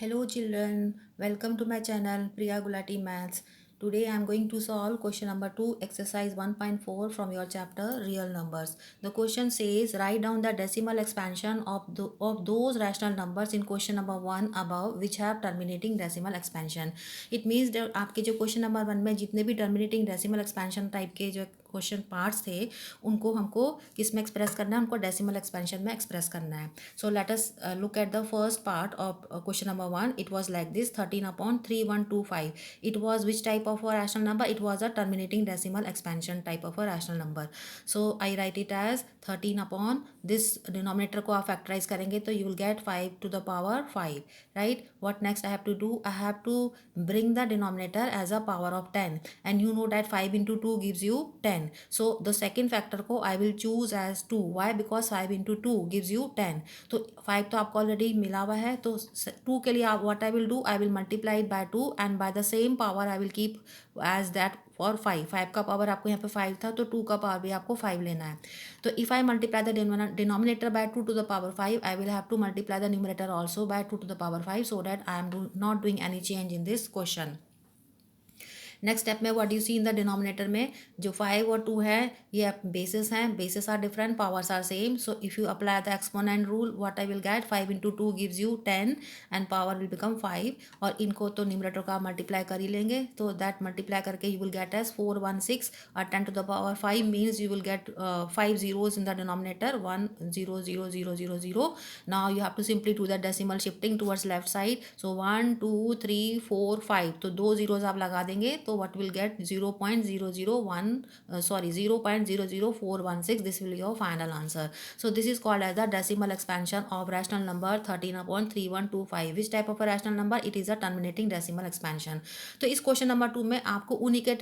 Hello children, welcome to my channel Priya Gulati Maths. Today I am going to solve question number 2 exercise 1.4 from your chapter real numbers. The question says write down the decimal expansion of those rational numbers in question number 1 above which have terminating decimal expansion. It means that आपके जो question number 1 में जितने भी terminating decimal expansion type के जो question parts थे उनको हमको किस में एक्सप्रेस करना है, उनको डेसिमल एक्सपेंशन में एक्सप्रेस करना है. So let us look at the first part of question number 1. It was like this 13/3125. It was which type of a rational number? It was a terminating decimal expansion type of a rational number. So I write it as 13 upon this denominator को आप factorise करेंगे तो you will get 5 to the power 5. Right, what next I have to do? I have to bring the denominator as a power of 10, and you know that 5 into 2 gives you 10. So the second factor को I will choose as 2. Why? Because 5 into 2 gives you 10. तो 5 तो आपको already मिला हुआ है, तो 2 के लिए आप what I will do? I will multiply it by 2 and by the same power I will keep as that for 5. 5 का पावर आपको यहाँ पे 5 था, तो 2 का पावर भी आपको 5 लेना है. तो if I multiply the denominator by 2 to the power 5, I will have to multiply the numerator also by 2 to the power 5, so that I am not doing any change in this question. Next step में what you see in the denominator में जो 5 और 2 है ये basis हैं, basis are different, powers are same. So if you apply the exponent rule what I will get 5 into 2 gives you 10 and power will become 5. और इनको तो numerator का मल्टीप्लाई कर ही लेंगे, तो दैट मल्टीप्लाई करके यू विल गेट एज 416 और 10 to the power 5 means you will get 5 zeros in the denominator 1 0 0 0 0 0. Now you have to simply do the decimal shifting towards left side. So 1 2 3 4 5, तो दो zeros आप लगा देंगे तो what will get 0.001 sorry 0.00416. This will be your final answer. So this is called as the decimal expansion of rational number 13/3125. Which type of a rational number? It is a terminating decimal expansion. तो इस question number 2 में आपको उन्हीं के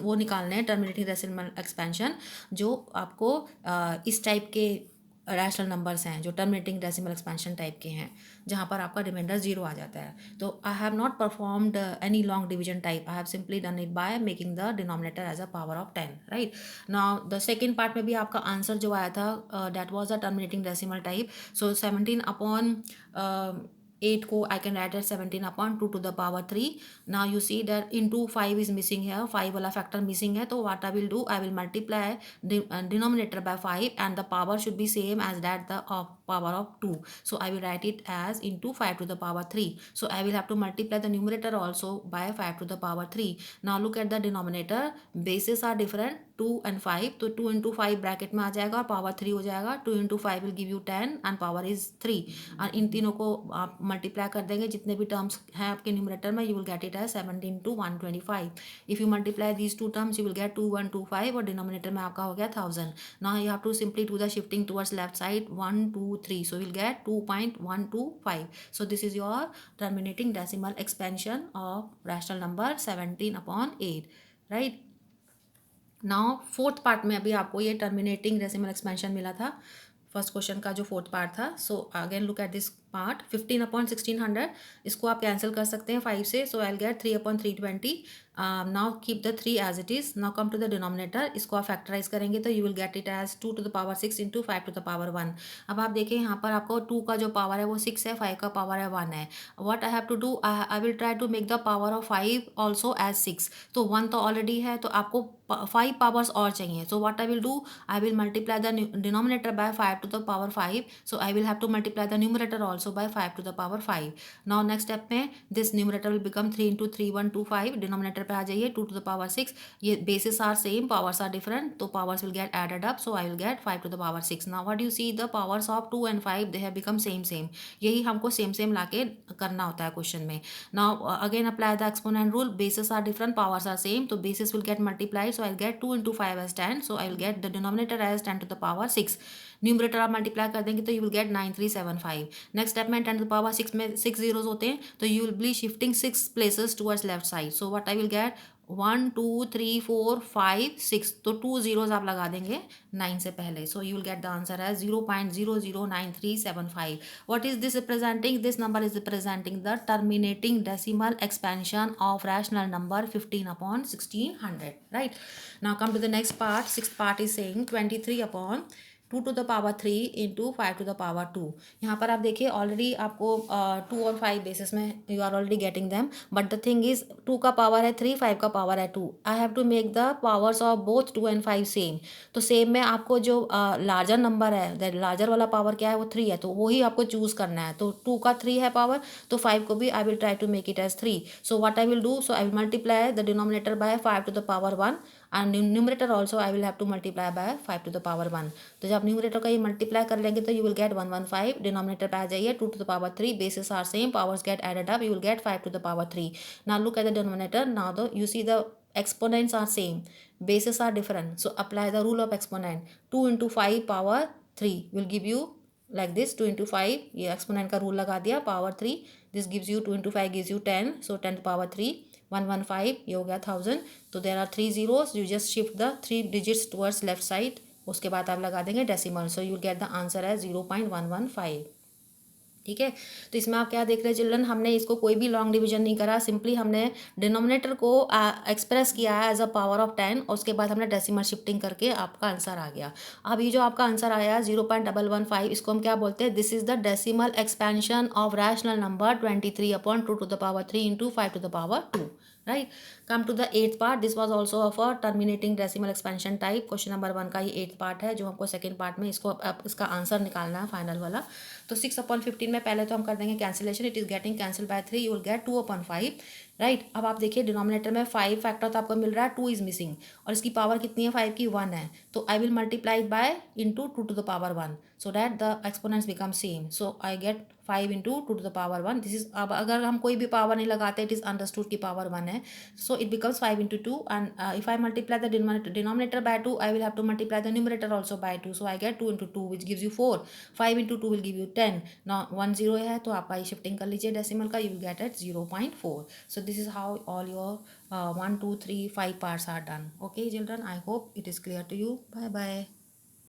वो निकालने हैं terminating decimal expansion जो आपको इस टाइप के रैशनल नंबर्स हैं जो टर्मिनेटिंग डेसिमल एक्सपेंशन टाइप के हैं जहाँ पर आपका रिमाइंडर 0 आ जाता है. तो I have not performed any long division type, I have simply done it by making the denominator as a power of 10. Right, now the second part में भी आपका आंसर जो आया था that was a terminating decimal type. So 17 upon 8 को I can write as 17 upon 2 to the power 3. Now you see that into 5 is missing here, 5 वाला factor missing है, तो what I will do? I will multiply denominator by 5 and the power should be same as that the power of 2. So I will write it as into 5 to the power 3. So I will have to multiply the numerator also by 5 to the power 3. Now look at the denominator, bases are different 2 and 5, तो 2 into 5 bracket में आ जाएगा और power 3 हो जाएगा. 2 into 5 will give you 10 and power is 3. और इन तीनों को आप मल्टीप्लाई कर देंगे जितने भी टर्म्स हैं आपके न्यूमरेटर में, you will get it as 17 to 125. If you multiply these two terms you will get 2125 और डिनोमिनेटर में आपका हो गया 1000. Now you have to simply do the shifting towards left side 1 2 3, so you'll get 2.125. So this is your terminating decimal expansion of rational number 17/8. right. Now fourth part में अभी आपको ये terminating decimal expansion मिला था first question का जो fourth part था. So again look at this part 15/1600. इसको आप कैंसिल कर सकते हैं 5 से. So I will get 3/320. Now keep the 3 as it is. Now come to the denominator. इसको आप फैक्टराइज करेंगे तो you will get it as 2 to the power 6 into 5 to the power 1. अब आप देखें यहाँ पर आपको 2 का जो पावर है वो 6 है, 5 का पावर है 1 है. What I have to do? I will try to make the power of 5 also as 6. तो 1 तो ऑलरेडी है, तो आपको 5 पावर्स और चाहिए. So what I will do? I will multiply the denominator by 5 to the power 5. So I will have to multiply the numerator also by 5 to the power 5. Now next step में this numerator will become 3 into 3125. Denominator पे आ जाइए 2 to the power 6. ये basis are same, powers are different, तो powers will get added up. So I will get 5 to the power 6. Now what you see the powers of 2 and 5 they have become same same. यही हमको same same लाके करना होता है question में. Now again apply the exponent rule. Basis are different, powers are same, तो basis will get multiplied. So I will get 2 into 5 as 10. So I will get the denominator as 10 to the power 6. Numerator आप multiply कर देंगे तो you will gate 9375. Next step में 10 to the power 6 में 6 zeros होते हैं, तो you will be shifting 6 places towards left side. So what I will get 1 2 3 4 5 6, तो 2 zeros आप लगा देंगे 9 से पहले. So you will get the answer as 0.009375. What is this representing? This number is representing the terminating decimal expansion of rational number 15/1600. Right, now come to the next part. Sixth part is saying 23/1600. 2 to the power 3 into 5 to the power 2। यहाँ पर आप देखिए already आपको 2 और 5 basis में you are already getting them, but the thing is 2 का power है 3, 5 का पावर है 2। I have to make the powers of both 2 and 5 same. तो सेम में आपको जो लार्जर नंबर है, दैट लार्जर वाला पावर क्या है, वो 3 है, तो वही आपको चूज करना है। तो 2 का 3 है पावर, तो 5 को भी I will try to make it as 3। So what I will do, so I will multiply the denominator by 5 to the power 1 and numerator also I will have to multiply by 5 to the power 1। तो जब numerator का ये multiply कर लेंगे तो you will gate 115। Denominator पे आ जाइए 2 to the power 3, basis are same, powers get added up, you will get 5 to the power 3। Now look at the denominator, now the you see the exponents are same, bases are different, so apply the rule of exponent। 2 into 5 power 3 will give you like this, 2 into 5, ये exponent का rule लगा दिया, power 3, this gives you 2 into 5 gives you 10, so 10 to power 3, 115, ये हो गया 1000। तो there are 3 zeros, you just shift the 3 digits towards left side, उसके बाद आप लगा देंगे decimal, so you will get the answer as 0.115। ठीक है, तो इसमें आप क्या देख रहे हैं चिल्ड्रन, हमने इसको कोई भी लॉन्ग डिवीजन नहीं करा, सिंपली हमने डिनोमिनेटर को एक्सप्रेस किया है एज अ पावर ऑफ 10 और उसके बाद हमने डेसिमल शिफ्टिंग करके आपका आंसर आ गया। अब ये जो आपका आंसर आया 0.115, इसको हम क्या बोलते हैं, this is the decimal expansion of rational number 23/2 to the power 3 into 5 to the power 2। Right, come to the 8th part, this was also of a terminating decimal expansion type. Question number 1 का ये 8th part है, जो हमको second part में इसको अब इसका answer निकालना है फाइनल वाला। तो 6/15 में पहले तो हम कर देंगे cancellation, it is getting cancel bye 3, you will gate 2/5। Right, अब आप देखिए डिनोमिनेटर में 5 फैक्टर तो आपको मिल रहा है, 2 इज मिसिंग, और इसकी पावर कितनी है 5 की, 1 है, तो आई will multiply by into 2 to the power 1 so that the exponents become same। so I get 5 into 2 to the power 1, this is, अब अगर हम कोई भी पावर नहीं लगाते, इट इज अंडरस्टूड की पावर 1 है, so it becomes 5 into 2 and if I multiply the denominator by 2, I will have to multiply the numerator also by 2, so I get 2 into 2 which gives you 4, 5 into 2 will give you 10। now 1 0 है तो आप आई shifting कर लीजिए decimal का, you will get at 0.4। so this is how all your 1 2 3 5 parts are done। okay children, I hope it is clear to you। bye bye।